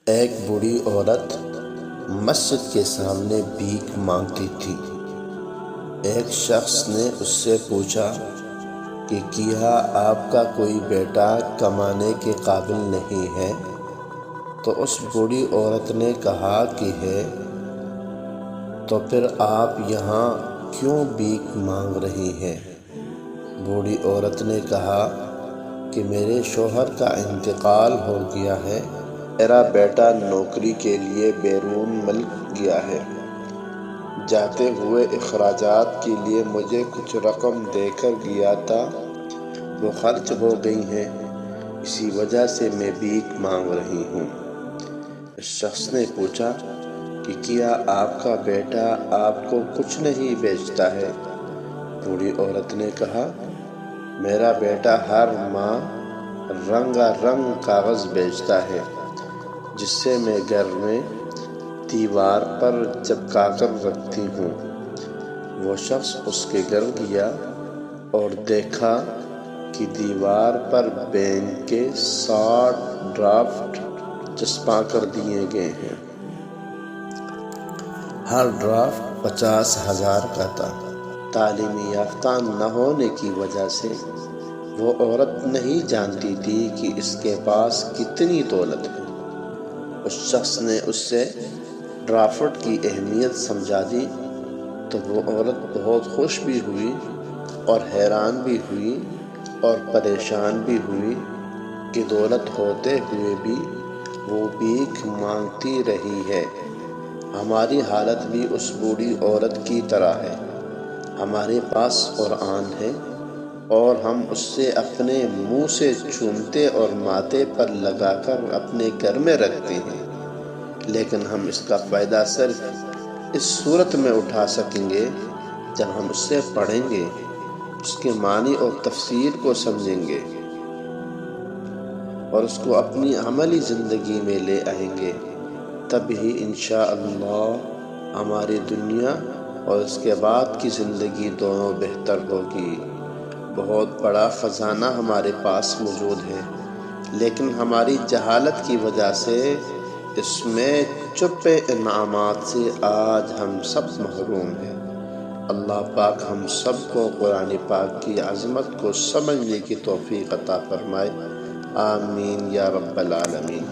ایک بوڑھی عورت مسجد کے سامنے بھیک مانگتی تھی۔ ایک شخص نے اس سے پوچھا کہ کیا آپ کا کوئی بیٹا کمانے کے قابل نہیں ہے؟ تو اس بوڑھی عورت نے کہا کہ ہے۔ تو پھر آپ یہاں کیوں بھیک مانگ رہی ہیں؟ بوڑھی عورت نے کہا کہ میرے شوہر کا انتقال ہو گیا ہے، میرا بیٹا نوکری کے لیے بیرون ملک گیا ہے، جاتے ہوئے اخراجات کے لیے مجھے کچھ رقم دے کر گیا تھا، وہ خرچ ہو گئی ہیں، اسی وجہ سے میں بھیک مانگ رہی ہوں۔ اس شخص نے پوچھا کہ کیا آپ کا بیٹا آپ کو کچھ نہیں بیچتا ہے؟ بوڑھی عورت نے کہا، میرا بیٹا ہر ماہ رنگا رنگ کاغذ بیچتا ہے، جس سے میں گھر میں دیوار پر چپکا کر رکھتی ہوں۔ وہ شخص اس کے گھر گیا اور دیکھا کہ دیوار پر بینک کے 60 ڈرافٹ چسپاں کر دیے گئے ہیں۔ ہر ڈرافٹ 50,000 کا تھا۔ تعلیم یافتہ نہ ہونے کی وجہ سے وہ عورت نہیں جانتی تھی کہ اس کے پاس کتنی دولت ہے۔ اس شخص نے اس سے ڈرافٹ کی اہمیت سمجھا دی تو وہ عورت بہت خوش بھی ہوئی اور حیران بھی ہوئی اور پریشان بھی ہوئی کہ دولت ہوتے ہوئے بھی وہ بھیک مانگتی رہی ہے۔ ہماری حالت بھی اس بوڑھی عورت کی طرح ہے۔ ہمارے پاس قرآن ہے اور ہم اس سے اپنے منہ سے چومتے اور ماتھے پر لگا کر اپنے گھر میں رکھتے ہیں، لیکن ہم اس کا فائدہ صرف اس صورت میں اٹھا سکیں گے جب ہم اس سے پڑھیں گے، اس کے معنی اور تفسیر کو سمجھیں گے اور اس کو اپنی عملی زندگی میں لے آئیں گے۔ تب ہی انشاءاللہ ہماری دنیا اور اس کے بعد کی زندگی دونوں بہتر ہوگی۔ بہت بڑا خزانہ ہمارے پاس موجود ہے، لیکن ہماری جہالت کی وجہ سے اس میں چھپے انعامات سے آج ہم سب محروم ہیں۔ اللہ پاک ہم سب کو قرآن پاک کی عظمت کو سمجھنے کی توفیق عطا فرمائے، آمین یا رب العالمین۔